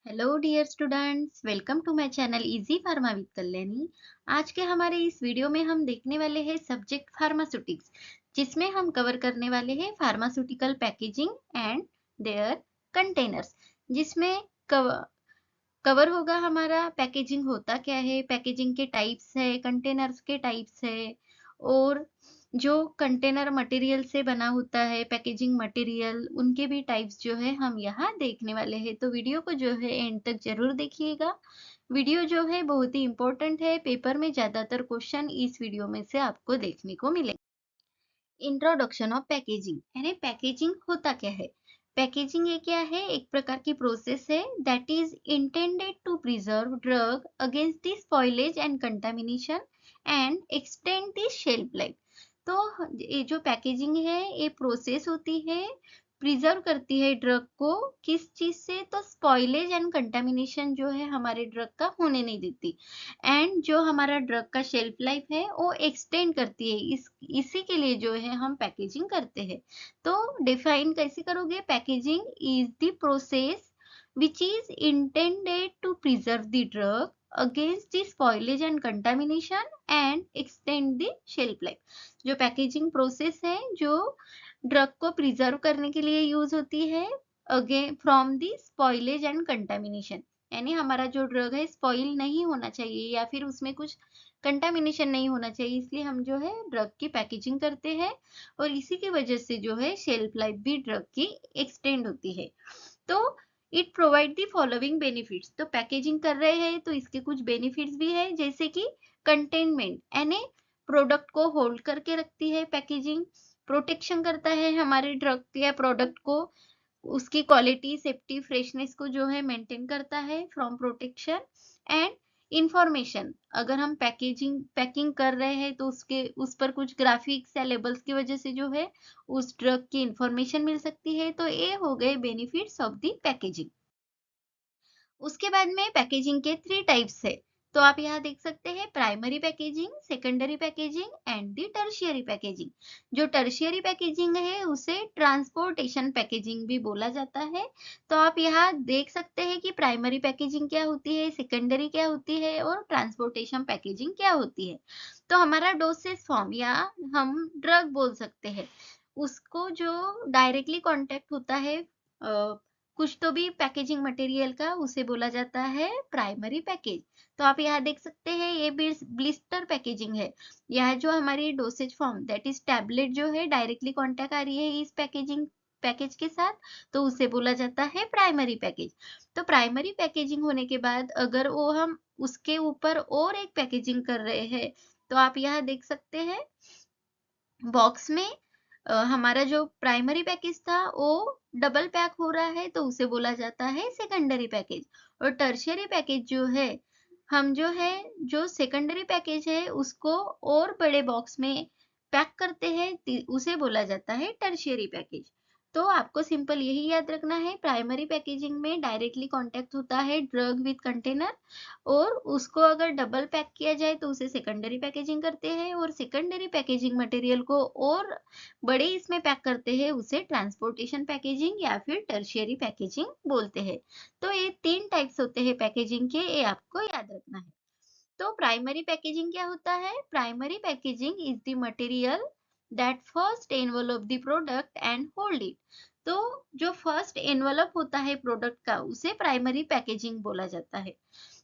Hello dear students, welcome to my channel easy pharma with Kalyani. आज के हमारे इस वीडियो में हम देखने वाले हैं सब्जेक्ट फार्मास्यूटिक्स, जिसमें हम कवर करने वाले हैं pharmaceutical packaging and their containers. जिसमें कवर होगा हमारा पैकेजिंग होता क्या है, पैकेजिंग के टाइप्स है, कंटेनर्स के टाइप्स है, और जो कंटेनर मटेरियल से बना होता है पैकेजिंग मटेरियल, उनके भी टाइप्स जो है हम यहाँ देखने वाले हैं। तो वीडियो को जो है एंड तक जरूर देखिएगा। वीडियो जो है बहुत ही इंपॉर्टेंट है, पेपर में ज्यादातर क्वेश्चन इस वीडियो में से आपको देखने को मिलेंगे। इंट्रोडक्शन ऑफ पैकेजिंग, यानी पैकेजिंग होता क्या है। पैकेजिंग ये क्या है, एक प्रकार की प्रोसेस है that is intended to preserve drug against the spoilage and contamination and extend the shelf life. तो ये जो पैकेजिंग है, ये प्रोसेस होती है, प्रिजर्व करती है ड्रग को। किस चीज से, तो स्पॉइलेज एंड कंटामिनेशन जो है हमारे ड्रग का होने नहीं देती, एंड जो हमारा ड्रग का शेल्फ लाइफ है वो एक्सटेंड करती है। इसी के लिए जो है हम पैकेजिंग करते हैं। तो डिफाइन कैसे करोगे, packaging is the process which is intended to preserve the drug against the spoilage and contamination and extend the shelf life। जो पैकेजिंग प्रोसेस है, जो ड्रग को प्रिजर्व करने के लिए यूज होती है again from the spoilage and contamination, यानी हमारा जो ड्रग है स्पॉइल नहीं होना चाहिए या फिर उसमें कुछ कंटामिनेशन नहीं होना चाहिए, इसलिए हम जो है ड्रग की पैकेजिंग करते हैं। और इसी की वजह से जो है शेल्फ लाइफ भी ड्रग की एक्सटेंड होती है। तो it provide the following benefits. तो पैकेजिंग कर रहे हैं तो इसके कुछ बेनिफिट्स भी है, जैसे कि कंटेनमेंट, यानी प्रोडक्ट को होल्ड करके रखती है पैकेजिंग। प्रोटेक्शन करता है हमारे ड्रग या प्रोडक्ट को, उसकी क्वालिटी, सेफ्टी, फ्रेशनेस को जो है मेंटेन करता है फ्रॉम प्रोटेक्शन। एंड इंफॉर्मेशन, अगर हम पैकिंग कर रहे हैं तो उसके उस पर कुछ ग्राफिक्स या लेबल्स की वजह से जो है उस ड्रग की इंफॉर्मेशन मिल सकती है। तो ये हो गए बेनिफिट्स ऑफ द पैकेजिंग। उसके बाद में पैकेजिंग के 3 टाइप्स है। तो आप यहाँ देख सकते हैं primary packaging, secondary packaging and the tertiary packaging. जो टर्शियरी पैकेजिंग है उसे ट्रांसपोर्टेशन पैकेजिंग भी बोला जाता है। तो आप यहाँ देख सकते हैं कि प्राइमरी पैकेजिंग क्या होती है, सेकेंडरी क्या होती है और ट्रांसपोर्टेशन पैकेजिंग क्या होती है। तो हमारा डोसेज फॉर्म या हम ड्रग बोल सकते हैं, उसको जो डायरेक्टली कॉन्टेक्ट होता है कुछ तो भी पैकेजिंग मटेरियल का, उसे बोला जाता है प्राइमरी पैकेज। तो आप यहाँ देख सकते हैं ये ब्लिस्टर पैकेजिंग है। यह जो हमारी dosage form that is tablet जो है डायरेक्टली कांटेक्ट आ रही है इस पैकेज के साथ, तो उसे बोला जाता है प्राइमरी पैकेज। तो प्राइमरी पैकेजिंग होने के बाद अगर वो हम उसके ऊपर और एक पैकेजिंग कर रहे हैं, तो आप यहाँ देख सकते हैं बॉक्स में हमारा जो प्राइमरी पैकेज था वो डबल पैक हो रहा है, तो उसे बोला जाता है सेकेंडरी पैकेज। और टर्शियरी पैकेज जो है, हम जो है जो सेकेंडरी पैकेज है उसको और बड़े बॉक्स में पैक करते हैं, उसे बोला जाता है टर्शियरी पैकेज। तो आपको सिंपल यही याद रखना है, प्राइमरी पैकेजिंग में डायरेक्टली कांटेक्ट होता है ड्रग विद कंटेनर, और उसको अगर डबल पैक किया जाए तो उसे सेकेंडरी पैकेजिंग करते हैं, और सेकेंडरी पैकेजिंग मटेरियल को और बड़े इसमें पैक करते हैं, उसे ट्रांसपोर्टेशन पैकेजिंग या फिर टर्शियरी पैकेजिंग बोलते हैं। तो ये 3 टाइप्स होते हैं पैकेजिंग के, ये आपको याद रखना है। तो प्राइमरी पैकेजिंग क्या होता है, primary packaging is the material that first envelope the product and hold it. तो जो फर्स्ट एनवलप होता है प्रोडक्ट का, उसे प्राइमरी पैकेजिंग बोला जाता है।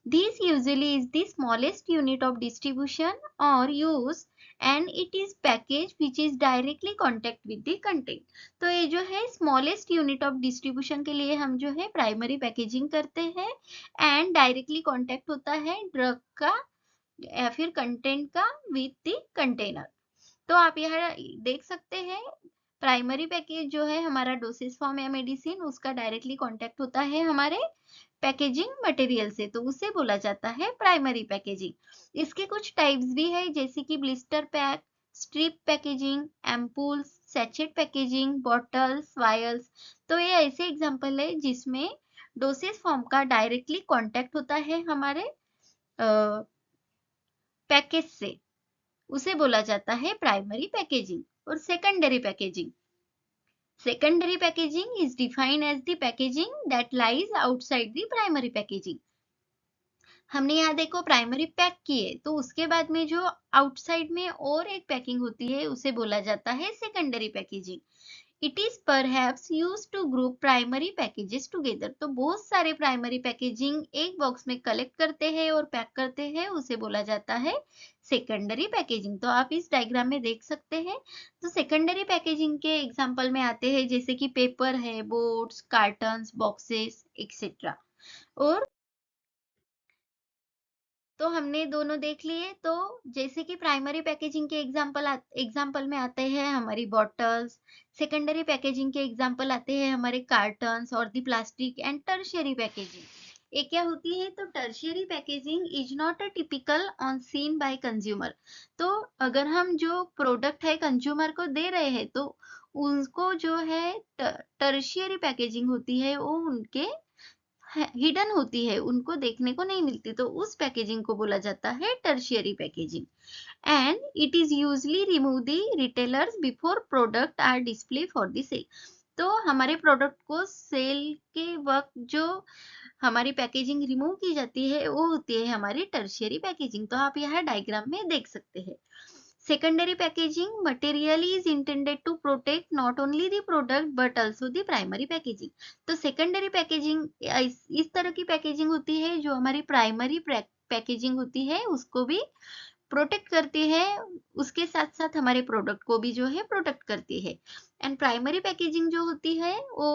This usually is the smallest unit of distribution or use, and it is package which is directly contact with the content। तो ये जो है smallest unit of distribution के लिए हम जो है प्राइमरी पैकेजिंग करते हैं, एंड डायरेक्टली कांटेक्ट होता है ड्रग का या फिर कंटेंट का विथ द कंटेनर। तो आप यहाँ देख सकते हैं प्राइमरी पैकेज जो है हमारा डोसेज फॉर्म या मेडिसिन, उसका डायरेक्टली कांटेक्ट होता है हमारे पैकेजिंग मटेरियल से, तो उसे बोला जाता है प्राइमरी पैकेजिंग। इसके कुछ टाइप्स भी है, जैसे कि blister pack, strip packaging, ampoules, sachet packaging, bottles, vials. तो ये ऐसे एग्जांपल है जिसमें डोसेज फॉर्म का डायरेक्टली कांटेक्ट होता है हमारे पैकेज से, उसे बोला जाता है प्राइमरी पैकेजिंग। और secondary packaging, Secondary packaging is defined as the packaging that lies outside the primary packaging. हमने यहाँ देखो प्राइमरी पैक किए, तो उसके बाद में जो आउटसाइड में और एक पैकिंग होती है उसे बोला जाता है secondary packaging. It is perhaps use to group primary packages together. तो बहुत सारे प्राइमरी पैकेजिंग एक बॉक्स में कलेक्ट करते हैं और पैक करते हैं, उसे बोला जाता है सेकेंडरी पैकेजिंग. तो आप इस डायग्राम में देख सकते हैं. तो सेकेंडरी पैकेजिंग के एग्जांपल में आते हैं जैसे कि पेपर है, बोर्ड्स, कार्टन्स, बॉक्सेस एक्सेट्रा. और तो हमने दोनों देख लिए. तो जैसे कि प्राइमरी पैकेजिंग के एग्जाम्पल में आते हैं हमारी बॉटल्स, सेकेंडरी पैकेजिंग के एग्जाम्पल आते हैं हमारे कार्टन्स और the plastic. And tertiary packaging ये क्या होती है? तो tertiary packaging is not a typical on seen by consumer. तो अगर हम जो प्रोडक्ट है कंज्यूमर को दे रहे हैं तो उनको जो है टर्शियरी पैकेजिंग होती है, वो उनके हिडन होती है, उनको देखने को नहीं मिलती. तो उस पैकेजिंग को बोला जाता है tertiary packaging. And it is usually remove the retailers before product are display for the sale. तो हमारे प्रोडक्ट को सेल के वक्त जो हमारी पैकेजिंग रिमूव की जाती है वो होती है हमारी टर्शियरी पैकेजिंग. तो आप यहाँ डायग्राम में देख सकते हैं. Secondary packaging material is intended to protect not only the product but also the primary packaging. तो secondary packaging इस तरह की पैकेजिंग होती है जो हमारी प्राइमरी पैकेजिंग होती है उसको भी प्रोटेक्ट करती है, उसके साथ साथ हमारे प्रोडक्ट को भी जो है प्रोटेक्ट करती है. एंड प्राइमरी पैकेजिंग जो होती है वो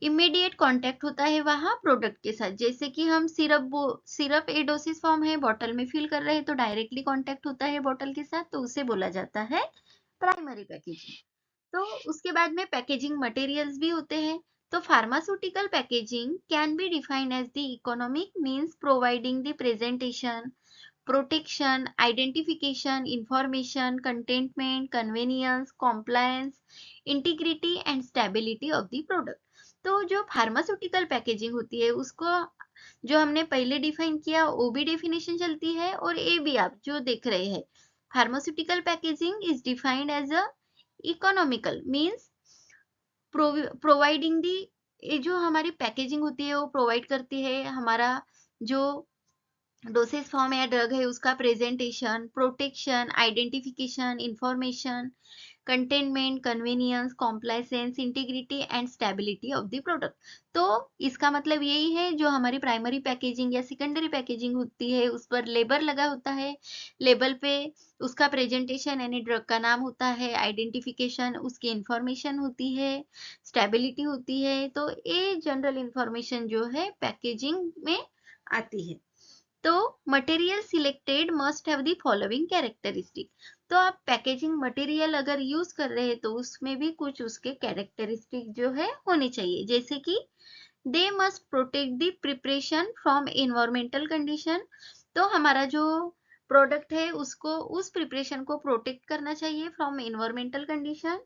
इमीडिएट कांटेक्ट होता है वहां प्रोडक्ट के साथ. जैसे कि हम सिरप ए डोसेज फॉर्म है, बॉटल में फिल कर रहे हैं तो डायरेक्टली कांटेक्ट होता है बॉटल के साथ, तो उसे बोला जाता है प्राइमरी पैकेजिंग. तो उसके बाद में पैकेजिंग मटेरियल्स भी होते हैं. तो pharmaceutical packaging can be defined as the economic means providing the presentation, protection, identification, information, containment, convenience, compliance, integrity and stability of the product. तो जो फार्मास्यूटिकल पैकेजिंग होती है उसको जो हमने पहले डिफाइन किया वो भी डेफिनेशन चलती है और ये भी आप जो देख रहे हैं. Pharmaceutical packaging is defined as a economical means providing the, ये जो हमारी पैकेजिंग होती है वो प्रोवाइड करती है हमारा जो डोसेज फॉर्म या ड्रग है उसका presentation, protection, identification, information, containment, convenience, compliance, integrity and stability of the product. तो इसका मतलब यही है जो हमारी प्राइमरी पैकेजिंग या सेकेंडरी पैकेजिंग होती है उस पर लेबल लगा होता है, लेबल पे उसका प्रेजेंटेशन यानी ड्रग का नाम होता है, आइडेंटिफिकेशन उसकी इंफॉर्मेशन होती है, स्टेबिलिटी होती है. तो ये जनरल इंफॉर्मेशन जो है पैकेजिंग में आती है. तो material selected must have the following characteristic. तो आप पैकेजिंग मटेरियल अगर यूज कर रहे हैं तो उसमें भी कुछ उसके कैरेक्टरिस्टिक जो है होने चाहिए. जैसे कि they must protect the preparation from environmental condition. तो हमारा जो प्रोडक्ट है उसको उस प्रिपरेशन को प्रोटेक्ट करना चाहिए from environmental condition.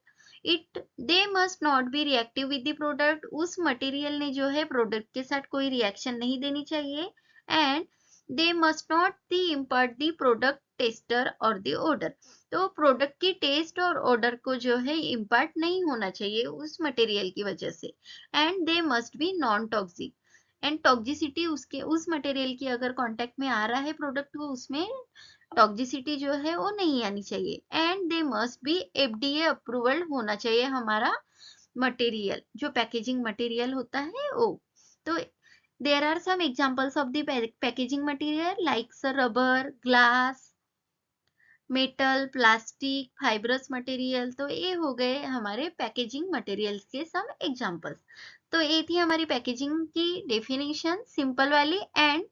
They must not be reactive with the product. उस मटेरियल ने जो है प्रोडक्ट के साथ कोई रिएक्शन नहीं देनी चाहिए. And they must not the impart the product tester और the odor. तो प्रोडक्ट की टेस्ट और ऑर्डर को जो है इम्पार्ट नहीं होना चाहिए उस मटेरियल की वजह से. And they must be non toxic. And toxicity उसके उस मटेरियल की अगर कांटेक्ट में आ रहा है प्रोडक्ट को उसमें टॉक्सिसिटी जो है वो नहीं आनी चाहिए. And they must be FDA approval होना चाहिए हमारा मटेरियल जो पैकेजिंग मटेरियल होता है वो. तो there are some examples of the packaging material like rubber, glass, metal, plastic, fibrous material. तो ये हो गए हमारे पैकेजिंग मटेरियल्स के सम एग्जांपल्स. तो ये थी हमारी पैकेजिंग की डेफिनेशन सिंपल वाली and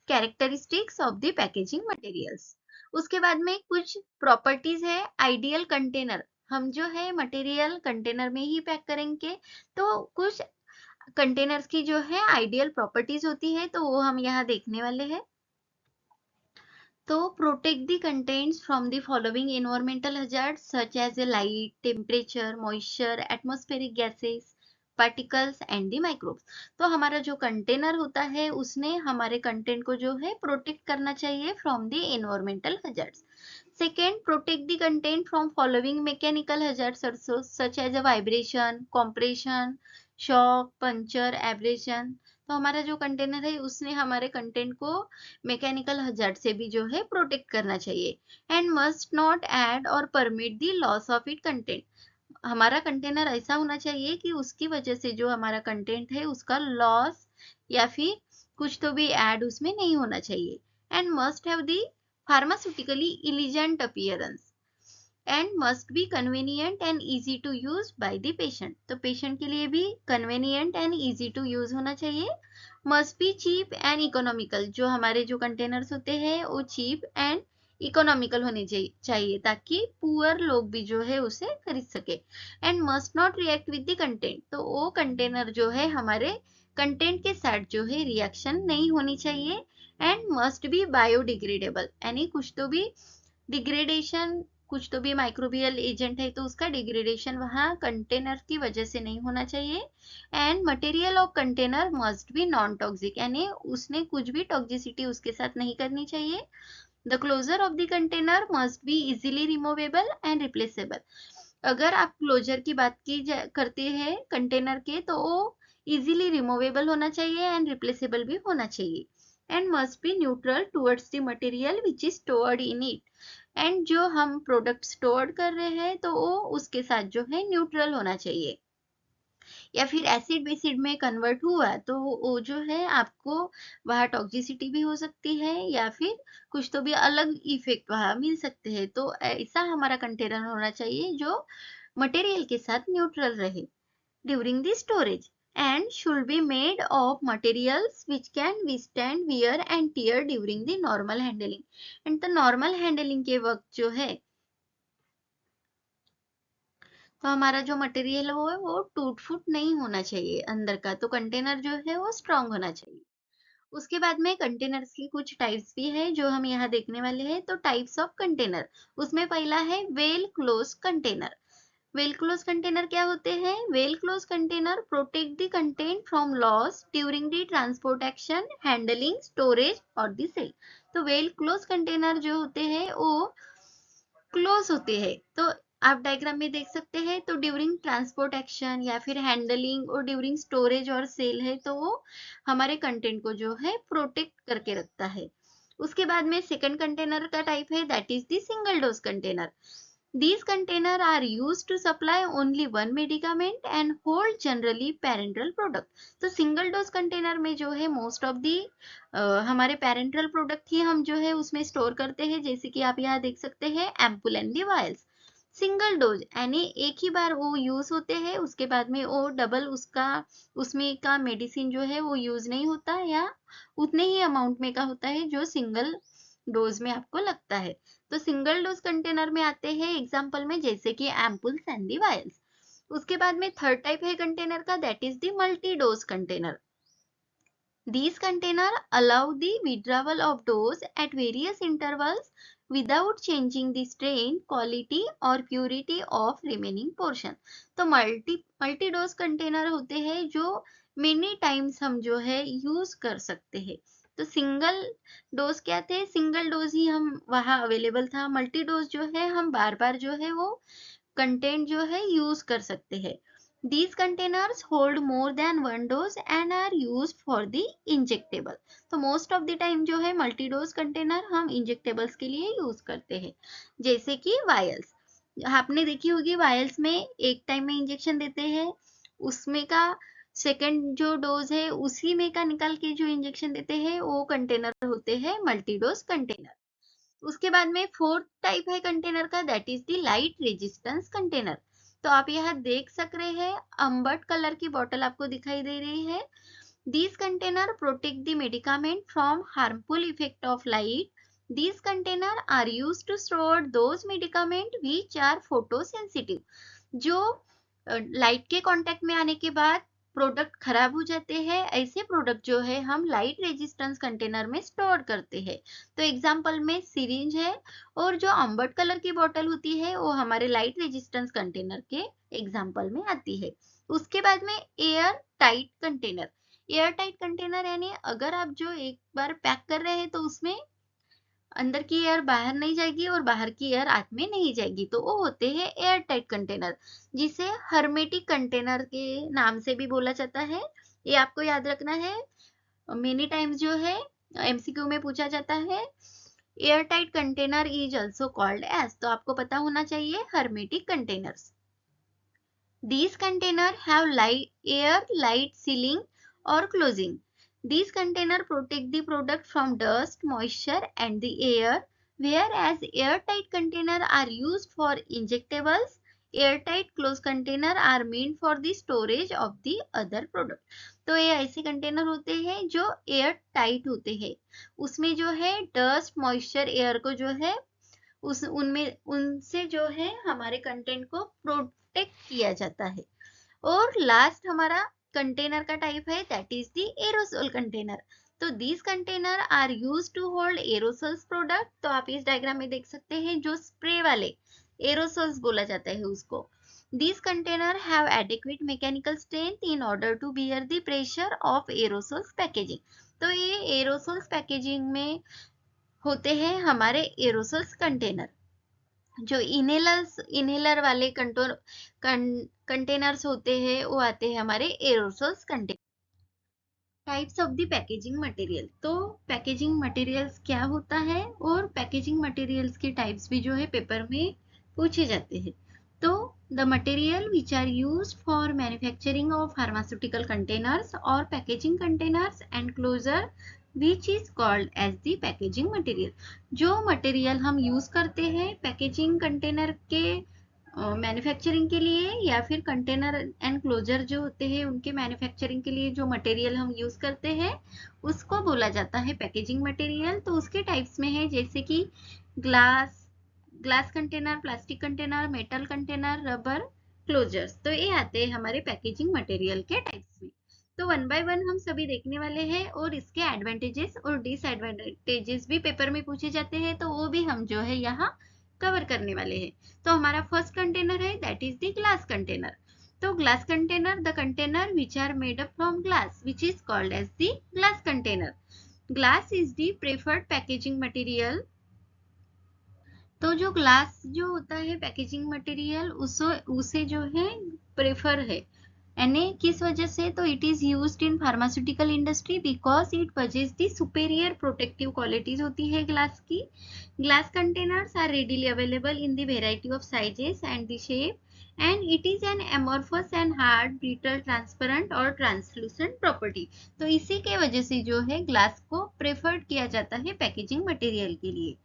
characteristics of the packaging materials. उसके बाद में कुछ प्रॉपर्टीज है. आइडियल कंटेनर, हम जो है मटेरियल कंटेनर में ही पैक करेंगे तो कुछ कंटेनर्स की जो है आइडियल प्रॉपर्टीज होती है तो वो हम यहाँ देखने वाले हैं. तो protect the contents from the following environmental hazards such as a light, temperature, moisture, atmospheric gases, particles and the microbes. तो हमारा जो कंटेनर होता है उसने हमारे कंटेंट को जो है प्रोटेक्ट करना चाहिए from the environmental hazards. Second, protect the content from following mechanical hazards also, such as a vibration, compression, shock, puncture, abrasion. तो हमारा जो कंटेनर है उसने हमारे कंटेंट को मैकेनिकल हजार्ड से भी जो है प्रोटेक्ट करना चाहिए. एंड मस्ट नॉट ऐड और permit the loss of it content. हमारा कंटेनर ऐसा होना चाहिए कि उसकी वजह से जो हमारा कंटेंट है उसका लॉस या फिर कुछ तो भी ऐड उसमें नहीं होना चाहिए. And must have the pharmaceutically elegant appearance and must be convenient and easy to use by the patient. तो पेशेंट के लिए भी convenient and easy to use होना चाहिए. Must be cheap and economical. जो हमारे जो कंटेनर्स होते हैं वो चीप एंड इकोनॉमिकल होने चाहिए ताकि पुअर लोग भी जो है उसे खरीद सके. And must not react with the content. तो वो कंटेनर जो है हमारे कंटेंट के साथ जो है रिएक्शन नहीं होनी चाहिए. And must B biodegradable. यानी कुछ तो भी डिग्रेडेशन, कुछ तो भी माइक्रोबियल एजेंट है तो उसका डिग्रेडेशन वहाँ कंटेनर की वजह से नहीं होना चाहिए. And material of container must B non toxic. यानी उसने कुछ भी टॉक्सिसिटी उसके साथ नहीं करनी चाहिए. The closure of the container must be easily removable and replaceable. अगर आप क्लोजर की बात करते हैं कंटेनर के तो वो इजीली रिमूवेबल होना चाहिए एंड रिप्लेसेबल भी होना चाहिए. And must B neutral towards the material which is stored in it. And जो हम प्रोडक्ट स्टोर कर रहे हैं तो वो उसके साथ जो है न्यूट्रल होना चाहिए. या फिर एसिड बेसिड में कन्वर्ट हुआ तो वो जो है आपको वहाँ टॉक्सिसिटी भी हो सकती है या फिर कुछ तो भी अलग इफेक्ट वहाँ मिल सकते हैं. तो ऐसा हमारा कंटेनर होना चाहिए जो मटेरियल के साथ न्यूट्रल रहे during the storage. And should be made of materials which can withstand wear and tear during the normal handling. And the normal handling के वक्त जो है तो हमारा जो मटेरियल है वो टूट फूट नहीं होना चाहिए अंदर का. तो कंटेनर जो है वो स्ट्रांग होना चाहिए. उसके बाद में कंटेनर्स की कुछ टाइप्स भी है जो हम यहाँ देखने वाले हैं. तो टाइप्स ऑफ कंटेनर, उसमें पहला है well close container. Well close container क्या होते हैं? Well close container protect the content from loss during the transportation, handling, storage और द सेल. तो वेल क्लोज कंटेनर जो होते हैं वो क्लोज होते हैं. तो आप डायग्राम में देख सकते हैं. तो ड्यूरिंग ट्रांसपोर्ट एक्शन या फिर हैंडलिंग और ड्यूरिंग स्टोरेज और सेल है तो वो हमारे कंटेंट को जो है प्रोटेक्ट करके रखता है. उसके बाद में सेकंड कंटेनर का टाइप है that is the single dose container. These containers are used to supply only one medicament and hold generally parenteral product. तो सिंगल डोज कंटेनर में जो है मोस्ट ऑफ दी हमारे पेरेंटल प्रोडक्ट ही हम जो है उसमें स्टोर करते हैं. जैसे कि आप यहाँ देख सकते हैं ampoule and the vials. Single dose यानी एक ही बार वो यूज होते हैं, उसके बाद में वो डबल उसका उसमें का मेडिसिन जो है वो यूज नहीं होता या उतने ही अमाउंट में का होता है जो सिंगल डोज में आपको लगता है. तो सिंगल डोज कंटेनर में आते हैं एग्जांपल में जैसे कि एम्पुल्स एंड दी वायल्स. उसके बाद में थर्ड टाइप है कंटेनर का that is the multi dose container. These containers allow the withdrawal of dose at various intervals without changing the strain, quality or purity of remaining portion. तो multi dose container होते हैं जो many times हम जो है use कर सकते हैं. तो सिंगल डोज क्या थे? सिंगल डोज ही हम वहाँ अवेलेबल था. मल्टी डोज जो है हम बार बार जो है वो कंटेंट जो है यूज कर सकते हैं. These containers hold more than one dose and are used for the injectable. तो मोस्ट ऑफ द टाइम जो है मल्टी डोज कंटेनर हम इंजेक्टेबल्स के लिए यूज करते हैं. जैसे कि वायल्स आपने देखी होगी. वायल्स में एक टाइम में इंजेक्शन देते हैं, उसमें का सेकेंड जो डोज है उसी में का निकाल के जो इंजेक्शन देते हैं वो कंटेनर होते हैं मल्टी डोज कंटेनर. उसके बाद में फोर्थ टाइप है कंटेनर का that is the light resistance container. तो आप यहाँ देख सक रहे हैं अंबट कलर की बॉटल आपको दिखाई दे रही है. These container protect the medicament from harmful effect of light. These container are used to store those medicament which are photosensitive. जो लाइट के कांटेक्ट में आने के बाद प्रोडक्ट खराब हो जाते हैं, ऐसे प्रोडक्ट जो है हम लाइट रेजिस्टेंस कंटेनर में स्टोर करते हैं. तो एग्जांपल में सिरिंज है और जो अंबट कलर की बोतल होती है वो हमारे लाइट रेजिस्टेंस कंटेनर के एग्जांपल में आती है. उसके बाद में air tight container. Air tight container यानी अगर आप जो एक बार पैक कर रहे हैं तो उसमें अंदर की एयर बाहर नहीं जाएगी और बाहर की एयर आत में नहीं जाएगी, तो वो होते हैं एयर टाइट कंटेनर, जिसे हर्मेटिक कंटेनर के नाम से भी बोला जाता है। ये आपको याद रखना है, मेनी टाइम्स जो है एमसीक्यू में पूछा जाता है। Air tight container is also called as, तो आपको पता होना चाहिए hermetic containers. These containers have light sealing or closing. These containers protect the product from dust, moisture and the air, whereas airtight containers are used for injectables. Airtight closed containers are meant for the storage of the other product. तो ये ऐसे container होते हैं जो air tight होते हैं, उसमें जो है डस्ट मॉइस्चर एयर को जो है उस उनमें उनसे जो है हमारे कंटेंट को प्रोटेक्ट किया जाता है। और लास्ट हमारा कंटेनर का टाइप है, that is the aerosol container. तो these container are use to hold aerosols product. तो आप इस डायग्राम में देख सकते हैं, जो स्प्रे वाले एरोसोल्स बोला जाता है उसको। These containers have adequate mechanical strength in order to bear the pressure of aerosols packaging. तो ये एरोसोल्स पैकेजिंग में होते हैं हमारे एरोसोल्स कंटेनर। जो इनहेलर वाले कंटेनर्स होते हैं वो आते हैं हमारे aerosols container. Types of the packaging material. तो पैकेजिंग मटेरियल्स क्या होता है और पैकेजिंग मटेरियल्स के टाइप्स भी जो है पेपर में पूछे जाते हैं। तो the material which are used for manufacturing of pharmaceutical containers और packaging containers and closure which is called as the packaging material. जो मटेरियल हम यूज करते हैं पैकेजिंग कंटेनर के मैन्युफैक्चरिंग के लिए, या फिर कंटेनर एंड क्लोजर जो होते हैं उनके मैन्युफैक्चरिंग के लिए जो मटेरियल हम यूज करते हैं उसको बोला जाता है पैकेजिंग मटेरियल। तो उसके टाइप्स में है जैसे कि glass container, plastic container, metal container, rubber closures. तो ये आते हैं हमारे पैकेजिंग मटेरियल के टाइप्स में। तो वन बाय वन हम सभी देखने वाले हैं और इसके एडवांटेजेस और डिसएडवांटेजेस भी पेपर में पूछे जाते हैं, तो वो भी हम जो है यहाँ कवर करने वाले हैं। तो हमारा फर्स्ट कंटेनर है, that is the glass container. तो glass container, the container which are made up from glass which is called as the glass container. Glass is the preferred packaging material. तो जो glass जो होता है packaging material उसे जो है prefer है, यानी किस वजह से, तो it is used in pharmaceutical industry because it possess the superior protective qualities होती है ग्लास की। Glass containers are readily available in the variety of sizes and the shape and it is an amorphous and hard brittle transparent और translucent property. तो इसी के वजह से जो है ग्लास को प्रेफर्ड किया जाता है पैकेजिंग मटेरियल के लिए।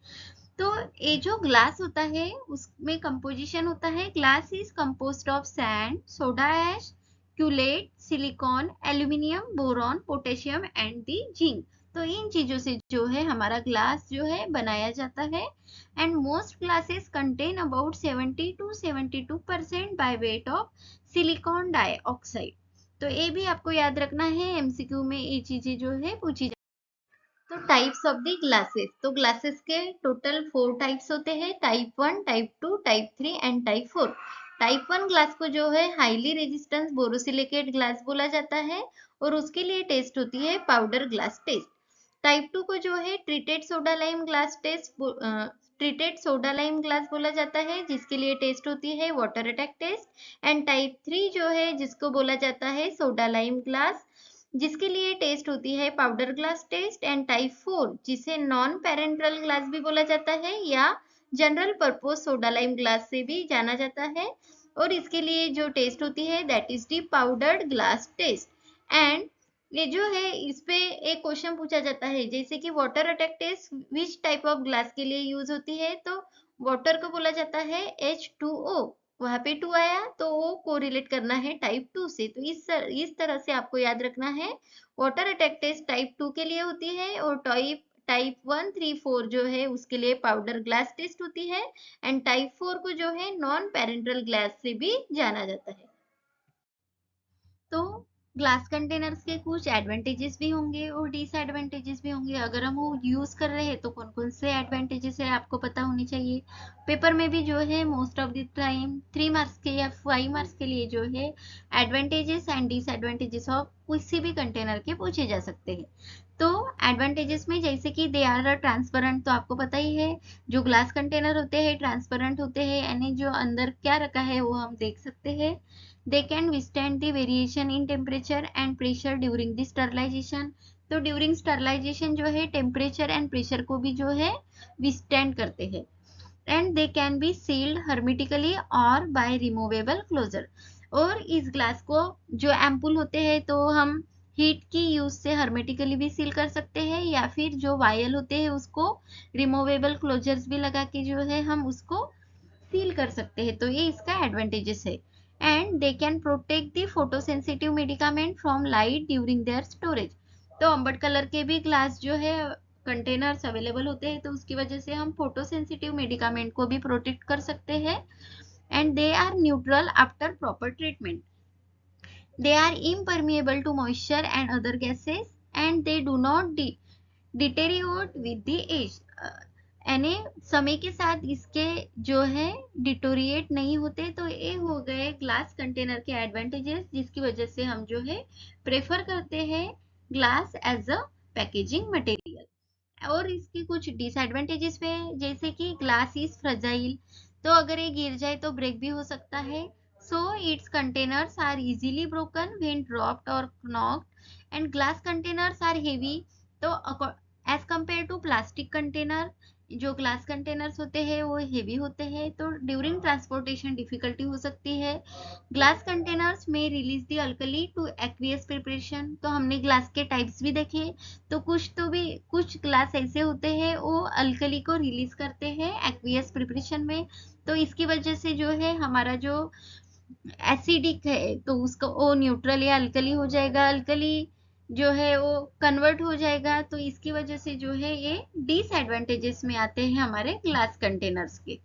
तो ये जो ग्लास होता है उसमें कंपोजिशन होता है, glass is composed of sand, soda ash, cullet, silicon, aluminium, boron, potassium and the zinc. तो इन चीजों से जो है हमारा ग्लास जो है बनाया जाता है। And most glasses contain about 70 to 72% by weight of silicon dioxide. तो ये भी आपको याद रखना है, एमसीक्यू में ये चीजें जो है पूछी। तो टाइप्स ऑफ द ग्लासेस। तो ग्लासेस के टोटल 4 टाइप्स होते हैं, type 1, type 2, type 3 and type 4। Type 1 glass को जो है हाईली रेजिस्टेंस बोरोसिलिकेट ग्लास बोला जाता है और उसके लिए टेस्ट होती है पाउडर ग्लास टेस्ट। टाइप 2 को जो है treated soda lime glass treated soda lime glass बोला जाता है, जिसके लिए टेस्ट होती है water attack test. And type 3 जो है जिसको बोला जाता है सोडा लाइम ग्लास, जिसके लिए टेस्ट होती है powder glass test. And type 4 जिसे नॉन पेरेंट्रल ग्लास भी बोला जाता है या general purpose soda lime glass से भी जाना जाता है, और इसके लिए जो टेस्ट होती है that is the powdered glass test. And ये जो है इस पे एक क्वेश्चन पूछा जाता है, जैसे कि water attack test which type of glass के लिए यूज होती है, तो वाटर को बोला जाता है H2O, वहां पे 2 आया तो वो कोरिलेट करना है टाइप 2 से। तो इस तरह से आपको याद रखना है, वाटर अटैक टेस्ट टाइप 2 के लिए होती है और टाइप टाइप 1, 3, 4 जो है उसके लिए पाउडर ग्लास टेस्ट होती है। एंड टाइप 4 को जो है नॉन पेरेंट्रल ग्लास से भी जाना जाता है। तो ग्लास कंटेनर्स के कुछ एडवांटेजेस भी होंगे और डिसएडवांटेजेस भी होंगे। अगर हम वो यूज कर रहे हैं तो कौन कौन से एडवांटेजेस है आपको पता होनी चाहिए। पेपर में भी जो है most of the time 3 marks के या 5 मार्क्स के लिए जो है एडवांटेजेस एंड डिसएडवांटेजेस ऑफ किसी भी कंटेनर के पूछे जा सकते हैं। तो एडवांटेजेस में जैसे कि दे आर ट्रांसपेरेंट, तो आपको पता ही है जो ग्लास कंटेनर होते हैं ट्रांसपेरेंट होते हैं, यानी जो अंदर क्या रखा है वो हम देख सकते हैं। They can withstand the variation in temperature and pressure during the sterilization. तो ड्यूरिंग स्टरलाइजेशन जो है टेम्परेचर एंड प्रेशर को भी जो है विस्टैंड करते हैं। And they can be sealed hermetically और बाय रिमूवेबल क्लोजर। और इस ग्लास को जो एम्पुल होते हैं तो हम हीट की यूज से हर्मेटिकली भी सील कर सकते हैं, या फिर जो वायल होते हैं उसको रिमूवेबल क्लोजर्स भी लगा के जो है हम उसको सील कर सकते हैं। तो ये इसका एडवांटेजेस है। And they can protect the photosensitive medicament from light during their storage. तो अम्बट कलर के भी ग्लास जो है कंटेनर्स अवेलेबल होते हैं, तो उसकी वजह से हम फोटो सेंसिटिव मेडिकामेंट को भी प्रोटेक्ट कर सकते हैं। And they are neutral after proper treatment. They are impermeable to moisture and other gases and they do not deteriorate with the age। यानी समय के साथ इसके जो है डिटोरिएट नहीं होते। तो ये हो गए ग्लास कंटेनर के एडवांटेजेस, जिसकी वजह से हम जो है प्रेफर करते हैं glass as a packaging material. और इसके कुछ डिसएडवांटेजेस पे जैसे कि ग्लास इज फ्रजाइल, तो अगर ये गिर जाए तो ब्रेक भी हो सकता है। So its containers are easily broken when dropped और knocked. And glass containers are heavy, तो as compare to plastic container, जो ग्लास कंटेनर्स होते हैं वो हेवी होते हैं, तो ड्यूरिंग ट्रांसपोर्टेशन डिफिकल्टी हो सकती है। ग्लास कंटेनर्स में release the alkali to aqueous preparation. तो हमने ग्लास के टाइप्स भी देखे, तो कुछ ग्लास ऐसे होते हैं वो अल्कली को रिलीज करते हैं एक्वियस प्रिपरेशन में। तो इसकी वजह से जो है हमारा जो एसिडिक है तो उसका वो न्यूट्रल या अल्कली हो जाएगा, अल्कली जो है वो कन्वर्ट हो जाएगा। तो इसकी वजह से जो है ये डिसएडवांटेजेस में आते हैं हमारे ग्लास कंटेनर्स के।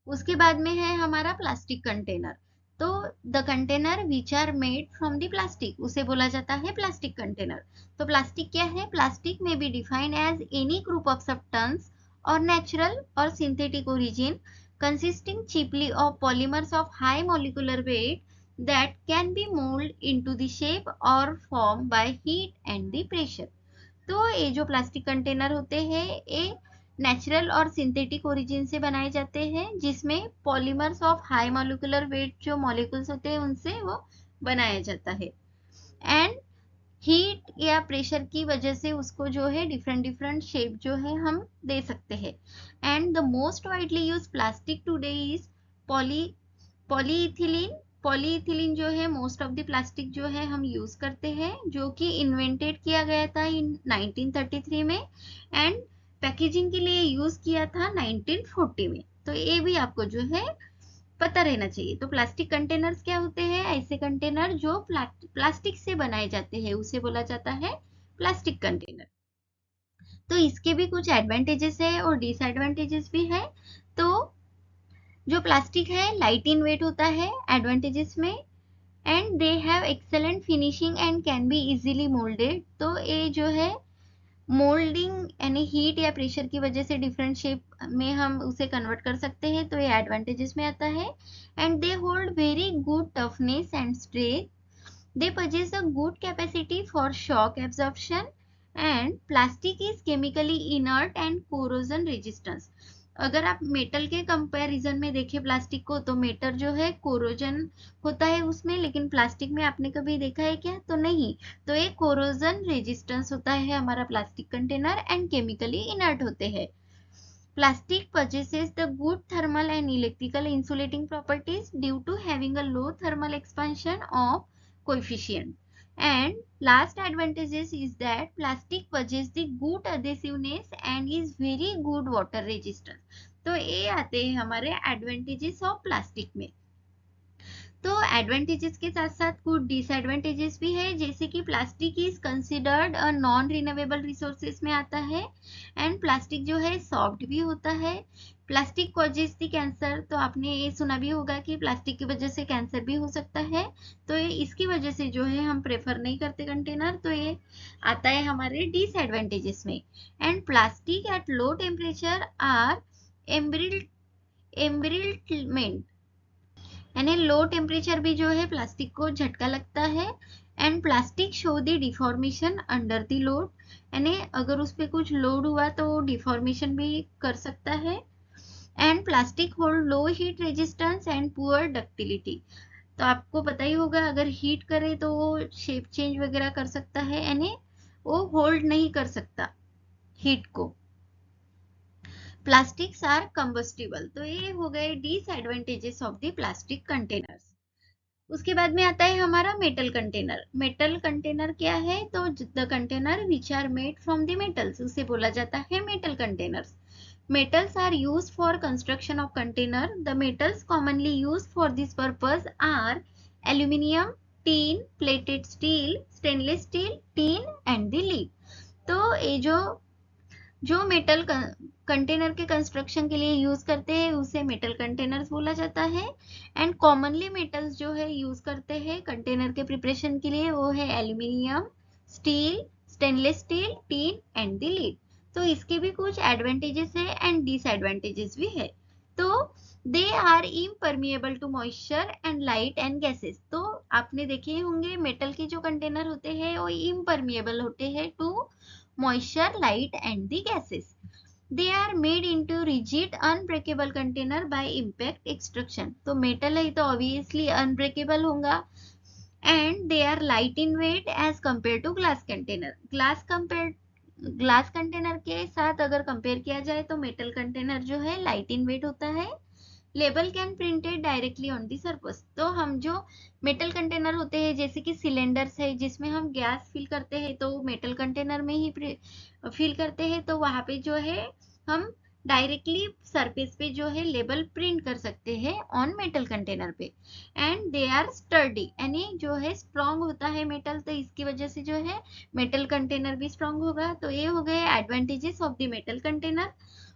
उसके बाद में है हमारा प्लास्टिक कंटेनर। तो the container which are made from the plastic, उसे बोला जाता है प्लास्टिक कंटेनर। तो प्लास्टिक क्या है? प्लास्टिक में be defined as any group of substance और नेचुरल और synthetic origin consisting chiefly of polymers of high molecular weight that can be molded into the shape or form by heat and the pressure। तो ये जो plastic container होते हैं ये natural और synthetic origin से बनाए जाते हैं, जिसमें polymers of high molecular weight जो मॉलिक्यूल्स होते हैं उनसे वो बनाया जाता है। एंड हीट या प्रेशर की वजह से उसको जो है डिफरेंट डिफरेंट शेप जो है हम दे सकते हैं। And the most widely use plastic today is polyethylene. Polyethylene जो है मोस्ट ऑफ द प्लास्टिक जो है हम यूज करते हैं, जो कि इन्वेंटेड किया गया था इन 1933 में एंड पैकेजिंग के लिए यूज किया था 1940 में। तो ये भी आपको जो है पता रहना चाहिए। तो प्लास्टिक कंटेनर्स क्या होते हैं? ऐसे कंटेनर जो प्लास्टिक से बनाए जाते हैं उसे बोला जाता है प्लास्टिक कंटेनर। तो इसके भी कुछ एडवांटेजेस है और डिसएडवांटेजेस भी है। तो जो प्लास्टिक है लाइट इन वेट होता है एडवांटेजेस में, and they have excellent finishing and can be easily moulded. तो ये जो है मोल्डिंग यानी हीट या प्रेशर की वजह से डिफरेंट शेप में हम उसे कन्वर्ट कर सकते हैं, तो ये एडवांटेजेस में आता है। And they hold very good toughness and strength. They possess a good capacity for shock absorption and plastic is chemically inert and corrosion resistance। अगर आप मेटल के कंपैरिजन में देखें प्लास्टिक को, तो मेटल जो है कोरोजन होता है उसमें, लेकिन प्लास्टिक में आपने कभी देखा है क्या? तो नहीं। तो एक कोरोजन रेजिस्टेंस होता है हमारा plastic container and chemically inert होते हैं। Plastic possesses the good thermal and electrical insulating properties due to having a low thermal expansion of coefficient। And last advantages is that plastic possesses the good adhesiveness and is very good water resistance। तो ये आते हैं हमारे advantages of plastic में। तो advantages के साथ साथ कुछ डिसएडवांटेजेस भी है, जैसे कि plastic is considered a non renewable resources में आता है। एंड प्लास्टिक जो है सॉफ्ट भी होता है। प्लास्टिक कॉजेज द कैंसर, तो आपने ये सुना भी होगा कि प्लास्टिक की वजह से कैंसर भी हो सकता है। तो ये इसकी वजह से जो है हम प्रेफर नहीं करते कंटेनर, तो ये आता है हमारे डिसएडवांटेजेस में। And plastic at low temperature are embrittlement, यानी लो टेम्परेचर भी जो है प्लास्टिक को झटका लगता है। And plastic show the deformation under the load, यानी अगर उस पर कुछ लोड हुआ तो डिफॉर्मेशन भी कर सकता है। And plastic hold low heat resistance and poor ductility, तो आपको पता ही होगा अगर हीट करे तो वो शेप चेंज वगैरह कर सकता है, यानी वो होल्ड नहीं कर सकता हीट को। प्लास्टिक्स आर कंबस्टिबल, तो ये हो गए disadvantages of the plastic containers. उसके बाद में आता है हमारा मेटल कंटेनर। मेटल कंटेनर क्या है, तो the container which are made from the metals, उसे बोला जाता है metal containers. Metals are used for construction of container. The metals commonly used for this purpose are aluminium, tin, plated steel, stainless steel, tin and the lead. तो ये जो metal container के construction के लिए यूज करते हैं उसे metal containers बोला जाता है। एंड कॉमनली मेटल्स जो है यूज करते हैं कंटेनर के प्रिपरेशन के लिए वो है aluminium, steel, stainless steel, tin and the lead. तो इसके भी कुछ एडवांटेजेस है एंड डिसएडवांटेजेस भी है। तो they are impermeable to moisture and light and gases, तो आपने देखे होंगे मेटल के जो कंटेनर होते हैं वो इम्परमिएबल होते हैं to moisture, light and the gases. They are made into rigid unbreakable container by impact extraction. तो metal है तो obviously unbreakable होगा and they are light in weight as compared to glass container. Glass container के साथ अगर compare किया जाए तो मेटल कंटेनर जो है लाइट इन वेट होता है। Label can printed directly on the surface, तो हम जो मेटल कंटेनर होते हैं जैसे कि सिलेंडर्स है जिसमें हम गैस फिल करते हैं तो मेटल कंटेनर में ही फिल करते हैं, तो वहां पे जो है हम डायरेक्टली सरफेस पे जो है लेबल प्रिंट कर सकते हैं ऑन मेटल कंटेनर पे। एंड दे आर स्टर्डी, यानी जो है स्ट्रॉन्ग होता है मेटल, तो इसकी वजह से जो है मेटल कंटेनर भी स्ट्रॉन्ग होगा। तो ये हो गए advantages of the metal container.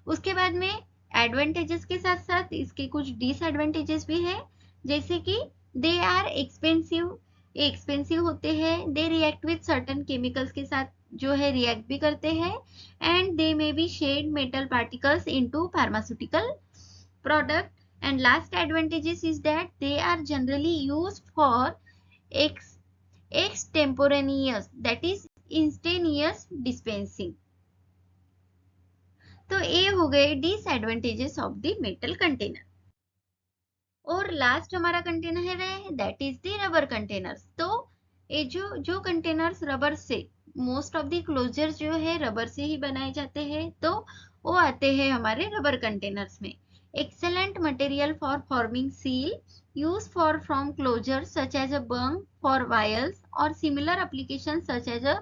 उसके बाद में एडवांटेजेस के साथ साथ इसके कुछ डिसएडवांटेजेस भी है, जैसे कि दे आर एक्सपेंसिव होते हैं, they react with certain chemicals के साथ जो है रिएक्ट भी करते हैं, and they may be shed metal particles into pharmaceutical product. And last advantages is that they are generally used for extemporaneous, that is instantaneous dispensing। तो ये हो गए disadvantages of the metal container. और last हमारा container है that is the rubber containers. तो ये जो कंटेनर्स रबर से, मोस्ट ऑफ द क्लोजर्स जो है रबर से ही बनाए जाते हैं, तो वो आते हैं हमारे रबर कंटेनर्स में। Excellent material for forming seal, use for from closure such as a bung for vials और similar application such as a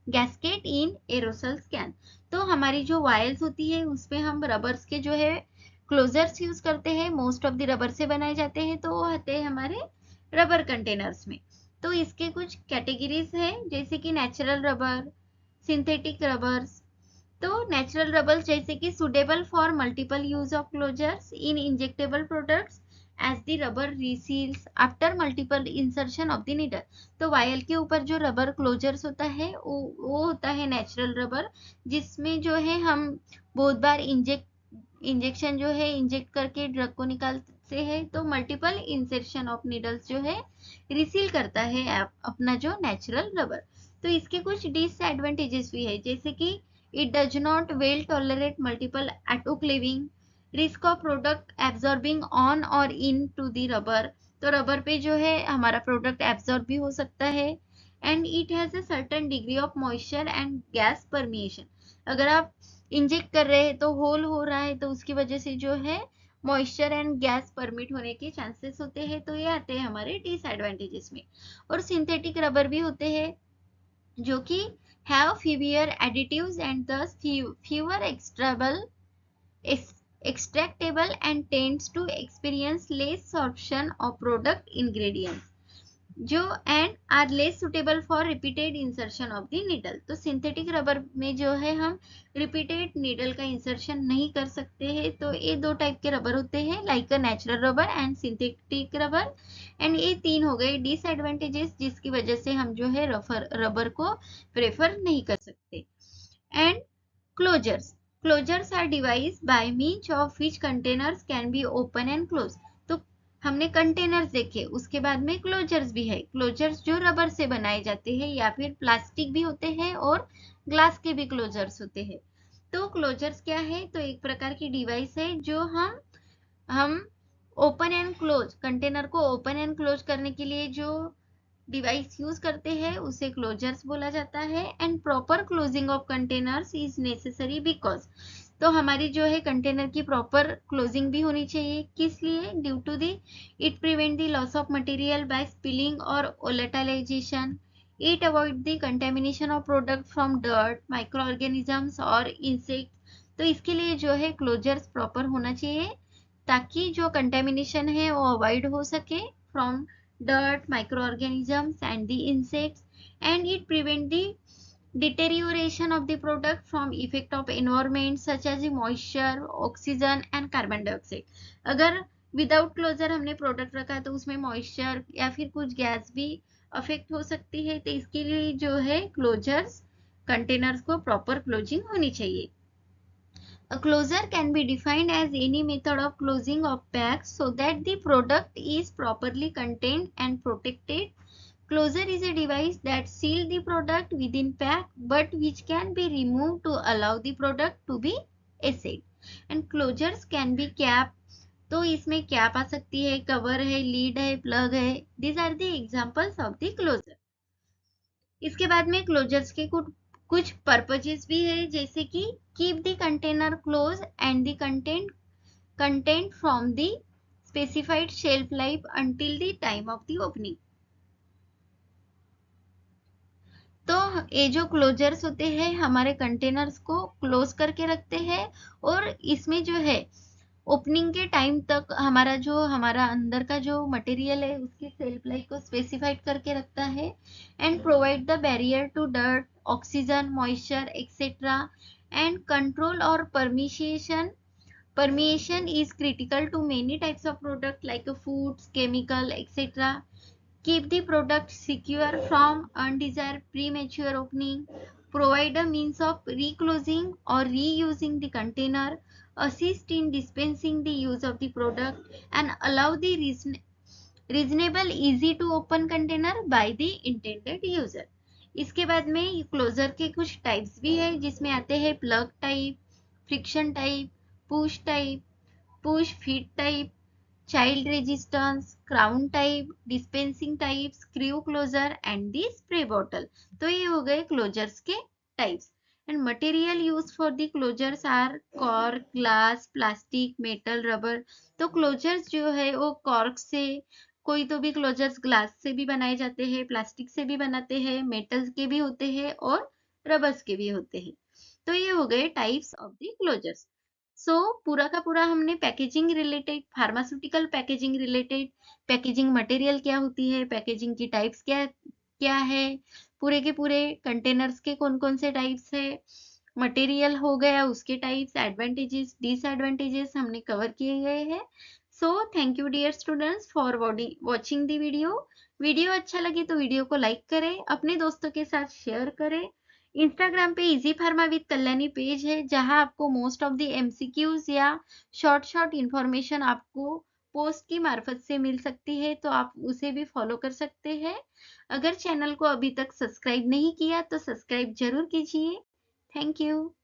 gasket in aerosols can. तो हमारी जो वायल्स होती है उसपे हम रबर्स के जो है क्लोजर्स यूज करते हैं, मोस्ट ऑफ द रबर से बनाए जाते हैं, तो वो आते हैं हमारे रबर कंटेनर्स में। तो इसके कुछ कैटेगरीज है जैसे कि नेचुरल रबर, सिंथेटिक रबर्स। तो नेचुरल रबर्स जैसे कि suitable for multiple use of closures in injectable products as the rubber reseals after multiple insertion of the needle. तो वायल के ऊपर जो रबर क्लोजर्स होता है वो होता है नेचुरल रबर, जिसमें जो है हम बहुत बार इंजेक्शन जो है इंजेक्ट करके ड्रग को निकालते हैं, तो मल्टीपल इंसर्शन ऑफ नीडल्स जो है रिसील करता है अपना जो नेचुरल रबर। तो इसके कुछ डिसएडवांटेजेस भी है जैसे कि it does not well tolerate multiple autoclaving, risk of product absorbing on और इन टू द रबर, तो रबर पे जो है हमारा प्रोडक्ट एब्जॉर्ब भी हो सकता है। And it has a certain degree of moisture and gas permeation, अगर आप इंजेक्ट कर रहे हैं तो होल हो रहा है तो उसकी वजह से जो है मॉइस्चर एंड गैस परमिट होने के चांसेस होते हैं, तो ये आते हैं हमारे डिसएडवांटेजेस में। और सिंथेटिक रबर भी होते हैं जो कि हैव फीवियर एडिटिव्स एंड दस fewer extractable and tends to experience less sorption of product ingredients जो and are less suitable for repeated insertion of the needle. तो सिंथेटिक रबर में जो है हम रिपीटेड नीडल का इंसर्शन नहीं कर सकते हैं। तो ये दो टाइप के रबर होते हैं, like a natural rubber and synthetic rubber. And ये तीन हो गए डिसएडवांटेजेस जिसकी वजह से हम जो है रबर को प्रेफर नहीं कर सकते। And closures are device by means of which containers can be open and close. तो हमने कंटेनर्स देखे, उसके बाद में क्लोजर्स भी है। क्लोजर्स जो रबर से बनाए जाते हैं या फिर प्लास्टिक भी होते हैं और ग्लास के भी क्लोजर्स होते हैं। तो क्लोजर्स क्या है? तो एक प्रकार की डिवाइस है जो हम ओपन एंड क्लोज, कंटेनर को ओपन एंड क्लोज करने के लिए जो डिवाइस यूज करते हैं उसे क्लोजर्स बोला जाता है। And proper closing of containers is necessary because, तो हमारी जो है कंटेनर की प्रॉपर क्लोजिंग भी होनी चाहिए। किस लिए? Due to the it prevent the loss of material by spilling और volatilization, it avoid the contamination of product from dirt, micro organisms और इंसेक्ट। तो इसके लिए जो है क्लोजर्स प्रॉपर होना चाहिए ताकि जो कंटेमिनेशन है वो अवॉइड हो सके from dirt, microorganisms and the insects, and it prevent the deterioration of the product from effect of environment such as the moisture, oxygen and carbon dioxide। अगर विदाउट क्लोजर हमने प्रोडक्ट रखा तो उसमें moisture या फिर कुछ गैस भी affect हो सकती है, तो इसके लिए जो है क्लोजर्स, कंटेनर्स को प्रॉपर क्लोजिंग होनी चाहिए। A closure can be defined as any method of closing of packs so that the product is properly contained and protected. Closure is a device that seals the product within pack but which can be removed to allow the product to be assaid. And closures can be cap, तो इसमें cap आ सकती है, cover है, lead है, plug है। These are the examples of the closure। इसके बाद में क्लोजर्स के कुछ पर्पजेस भी है, जैसे कि keep the container close and the content from the specified shelf life until the time of the opening. तो ये जो क्लोजर्स होते हैं हमारे कंटेनर्स को क्लोज करके रखते हैं और इसमें जो है ओपनिंग के टाइम तक हमारा अंदर का जो मटेरियल है उसकी सेल्फ लाइफ को स्पेसिफाइड करके रखता है। And provide the barrier to dirt, oxygen, moisture etcetera and control और permission. Permeation is critical to many types of product like foods, chemical, etc. Keep the product secure from undesired premature opening. Provide a means of reclosing or reusing the container. Assist in dispensing the use of the product and allow the reasonable easy to open container by the intended user। इसके बाद में closure के कुछ types भी है जिसमें आते हैं plug type, friction type, push fit type, child resistance, crown type, dispensing type, screw closure and the spray bottle. तो ये हो गए क्लोजर्स के types. And material use for the closures are cork, glass, plastic, metal, rubber. तो closures जो है वो cork से, कोई तो भी क्लोजर्स ग्लास से भी बनाए जाते हैं, प्लास्टिक से भी बनाते हैं, मेटल के भी होते हैं और रबर्स के भी होते हैं। तो ये हो गए टाइप्स ऑफ द क्लोजर्स। सो पूरा का पूरा हमने packaging related, pharmaceutical packaging related, packaging material क्या होती है, पैकेजिंग की टाइप्स क्या क्या है, पूरे के पूरे कंटेनर्स के कौन कौन से टाइप्स है, मटेरियल हो गया उसके टाइप्स, एडवांटेजेस डिसएडवांटेजेस हमने कवर किए गए हैं। So thank you dear students for watching the video. Video अच्छा लगे तो वीडियो को लाइक करें, अपने दोस्तों के साथ शेयर करें। इंस्टाग्राम पे easy pharma with Kalyani page है जहां आपको मोस्ट ऑफ द एमसीक्यूज या शॉर्ट इंफॉर्मेशन आपको पोस्ट की मार्फत से मिल सकती है, तो आप उसे भी फॉलो कर सकते हैं। अगर चैनल को अभी तक सब्सक्राइब नहीं किया तो सब्सक्राइब जरूर कीजिए। Thank you.